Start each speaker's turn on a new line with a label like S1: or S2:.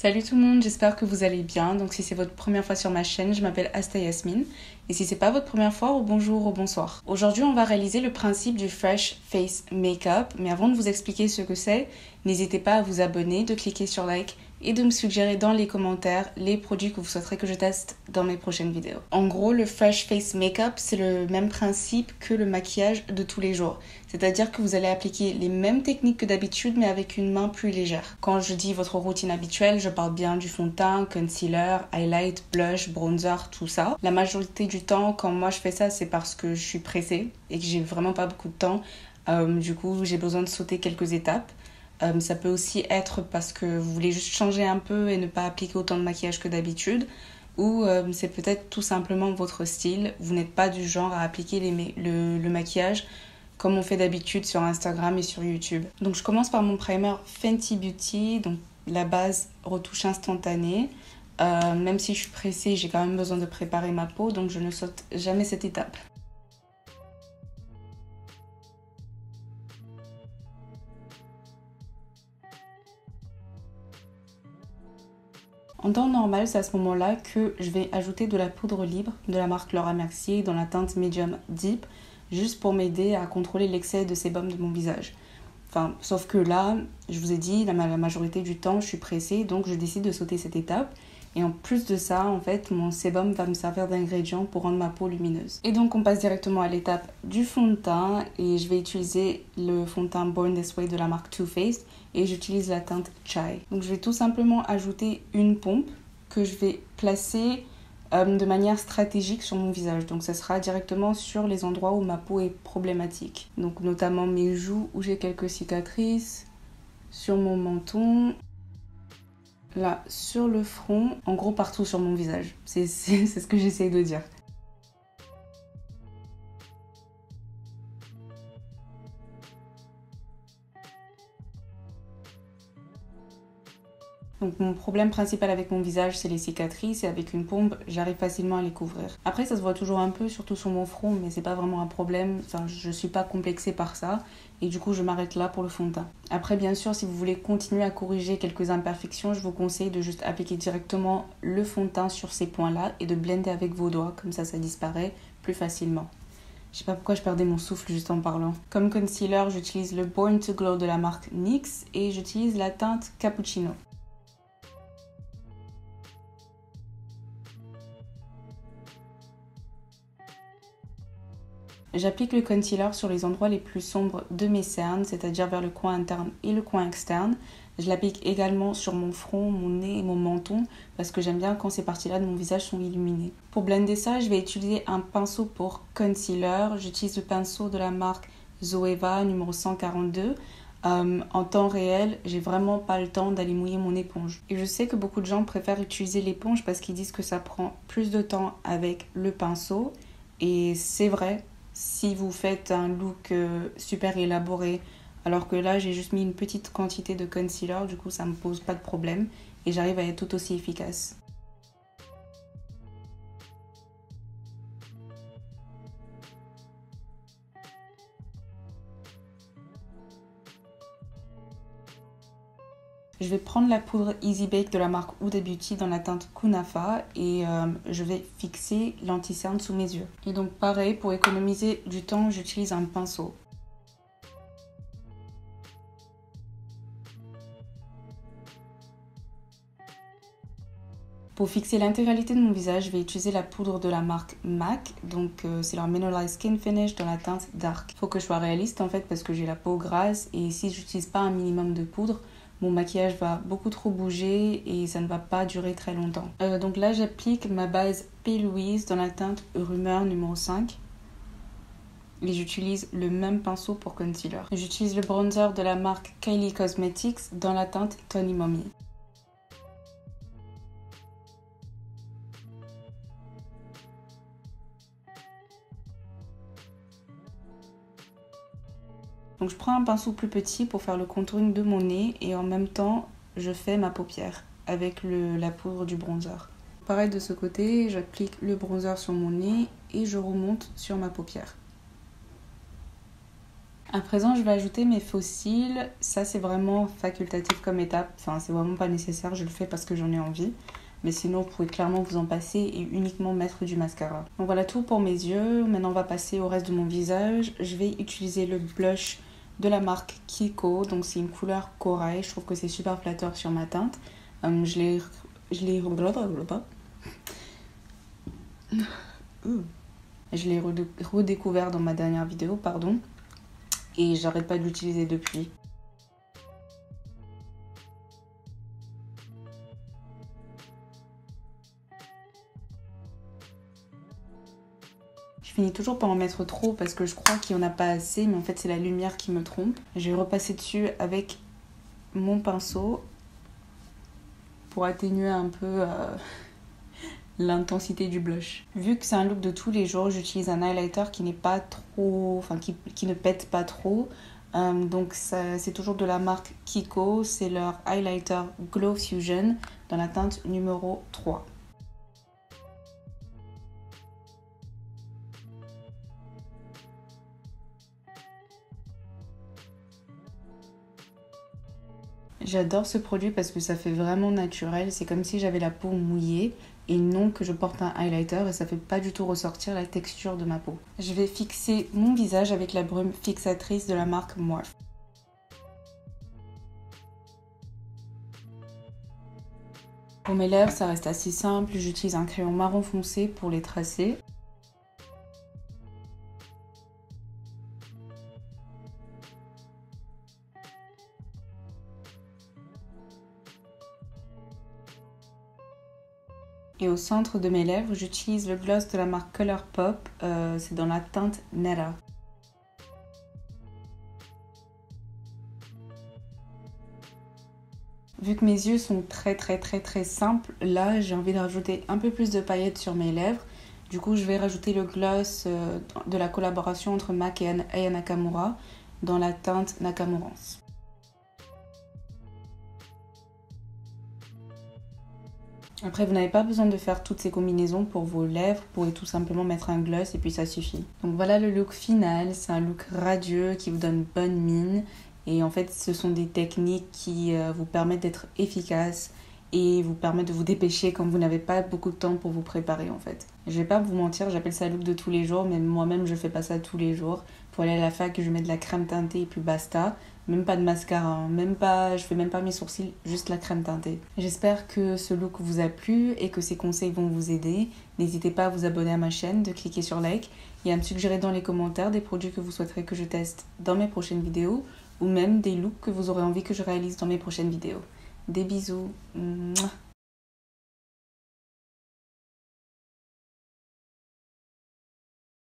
S1: Salut tout le monde, j'espère que vous allez bien. Donc si c'est votre première fois sur ma chaîne, je m'appelle Asta Yasmine. Et si c'est pas votre première fois, bonjour ou bonsoir. Aujourd'hui, on va réaliser le principe du Fresh Face Makeup. Mais avant de vous expliquer ce que c'est, n'hésitez pas à vous abonner, de cliquer sur like et de me suggérer dans les commentaires les produits que vous souhaiterez que je teste dans mes prochaines vidéos. En gros, le Fresh Face Makeup, c'est le même principe que le maquillage de tous les jours. C'est-à-dire que vous allez appliquer les mêmes techniques que d'habitude, mais avec une main plus légère. Quand je dis votre routine habituelle, je parle bien du fond de teint, concealer, highlight, blush, bronzer, tout ça. La majorité du temps, quand moi je fais ça, c'est parce que je suis pressée et que j'ai vraiment pas beaucoup de temps. Du coup, j'ai besoin de sauter quelques étapes. Ça peut aussi être parce que vous voulez juste changer un peu et ne pas appliquer autant de maquillage que d'habitude. Ou c'est peut-être tout simplement votre style. Vous n'êtes pas du genre à appliquer le maquillage comme on fait d'habitude sur Instagram et sur YouTube. Donc je commence par mon primer Fenty Beauty, donc la base retouche instantanée. Même si je suis pressée, j'ai quand même besoin de préparer ma peau, donc je ne saute jamais cette étape. En temps normal, c'est à ce moment-là que je vais ajouter de la poudre libre de la marque Laura Mercier dans la teinte Medium Deep, juste pour m'aider à contrôler l'excès de sébum de mon visage. Enfin, sauf que là, je vous ai dit, la majorité du temps, je suis pressée, donc je décide de sauter cette étape. Et en plus de ça, en fait, mon sébum va me servir d'ingrédient pour rendre ma peau lumineuse. Et donc, on passe directement à l'étape du fond de teint. Et je vais utiliser le fond de teint Born This Way de la marque Too Faced. Et j'utilise la teinte Chai. Donc, je vais tout simplement ajouter une pompe que je vais placer de manière stratégique sur mon visage. Donc ça sera directement sur les endroits où ma peau est problématique. Donc notamment mes joues où j'ai quelques cicatrices, sur mon menton, là sur le front, en gros partout sur mon visage. C'est ce que j'essaye de dire. Donc mon problème principal avec mon visage, c'est les cicatrices et avec une pompe, j'arrive facilement à les couvrir. Après, ça se voit toujours un peu, surtout sur mon front, mais c'est pas vraiment un problème. Enfin, je suis pas complexée par ça et du coup, je m'arrête là pour le fond de teint. Après, bien sûr, si vous voulez continuer à corriger quelques imperfections, je vous conseille de juste appliquer directement le fond de teint sur ces points-là et de blender avec vos doigts, comme ça disparaît plus facilement. Je sais pas pourquoi je perdais mon souffle juste en parlant. Comme concealer, j'utilise le Born to Glow de la marque NYX et j'utilise la teinte Cappuccino. J'applique le concealer sur les endroits les plus sombres de mes cernes, c'est-à-dire vers le coin interne et le coin externe. Je l'applique également sur mon front, mon nez et mon menton parce que j'aime bien quand ces parties-là de mon visage sont illuminées. Pour blender ça, je vais utiliser un pinceau pour concealer. J'utilise le pinceau de la marque Zoeva numéro 142. En temps réel, j'ai vraiment pas le temps d'aller mouiller mon éponge. Et je sais que beaucoup de gens préfèrent utiliser l'éponge parce qu'ils disent que ça prend plus de temps avec le pinceau. Et c'est vrai. Si vous faites un look super élaboré, alors que là j'ai juste mis une petite quantité de concealer, du coup ça me pose pas de problème et j'arrive à être tout aussi efficace. Je vais prendre la poudre Easy Bake de la marque Huda Beauty dans la teinte Kunafa et je vais fixer l'anti-cerne sous mes yeux. Et donc pareil, pour économiser du temps, j'utilise un pinceau. Pour fixer l'intégralité de mon visage, je vais utiliser la poudre de la marque MAC, donc c'est leur Mineralized Skin Finish dans la teinte Dark. Faut que je sois réaliste en fait parce que j'ai la peau grasse et si j'utilise pas un minimum de poudre, mon maquillage va beaucoup trop bouger et ça ne va pas durer très longtemps. Donc là, j'applique ma base P. Louise dans la teinte Rumeur numéro 5. Et j'utilise le même pinceau pour concealer. J'utilise le bronzer de la marque Kylie Cosmetics dans la teinte Tony Mommy. Donc je prends un pinceau plus petit pour faire le contouring de mon nez et en même temps je fais ma paupière avec la poudre du bronzer. Pareil de ce côté, j'applique le bronzer sur mon nez et je remonte sur ma paupière. À présent, je vais ajouter mes faux cils. Ça, c'est vraiment facultatif comme étape. Enfin, c'est vraiment pas nécessaire. Je le fais parce que j'en ai envie. Mais sinon, vous pouvez clairement vous en passer et uniquement mettre du mascara. Donc voilà tout pour mes yeux. Maintenant, on va passer au reste de mon visage. Je vais utiliser le blush de la marque Kiko. Donc c'est une couleur corail. Je trouve que c'est super flatteur sur ma teinte. Je l'ai redécouvert dans ma dernière vidéo, pardon. Et j'arrête pas de l'utiliser depuis. Je finis toujours par en mettre trop parce que je crois qu'il n'y en a pas assez, mais en fait c'est la lumière qui me trompe. Je vais repasser dessus avec mon pinceau pour atténuer un peu l'intensité du blush. Vu que c'est un look de tous les jours, j'utilise un highlighter qui n'est pas trop, enfin qui ne pète pas trop. Donc c'est toujours de la marque Kiko, c'est leur highlighter Glow Fusion dans la teinte numéro 3. J'adore ce produit parce que ça fait vraiment naturel, c'est comme si j'avais la peau mouillée et non que je porte un highlighter et ça fait pas du tout ressortir la texture de ma peau. Je vais fixer mon visage avec la brume fixatrice de la marque Morphe. Pour mes lèvres, ça reste assez simple, j'utilise un crayon marron foncé pour les tracer. Et au centre de mes lèvres, j'utilise le gloss de la marque Colourpop, c'est dans la teinte Nera. Vu que mes yeux sont très simples, là j'ai envie de rajouter un peu plus de paillettes sur mes lèvres. Du coup, je vais rajouter le gloss de la collaboration entre MAC et Aya Nakamura dans la teinte Nakamurance. Après, vous n'avez pas besoin de faire toutes ces combinaisons pour vos lèvres. Vous pouvez tout simplement mettre un gloss et puis ça suffit. Donc voilà le look final. C'est un look radieux qui vous donne bonne mine. Et en fait, ce sont des techniques qui vous permettent d'être efficaces et vous permettent de vous dépêcher quand vous n'avez pas beaucoup de temps pour vous préparer en fait. Je vais pas vous mentir, j'appelle ça look de tous les jours, mais moi-même je fais pas ça tous les jours. Pour aller à la fac, je mets de la crème teintée et puis basta. Même pas de mascara, je fais même pas mes sourcils, juste la crème teintée. J'espère que ce look vous a plu et que ces conseils vont vous aider. N'hésitez pas à vous abonner à ma chaîne, de cliquer sur like et à me suggérer dans les commentaires des produits que vous souhaiterez que je teste dans mes prochaines vidéos ou même des looks que vous aurez envie que je réalise dans mes prochaines vidéos. Des bisous. Mouah.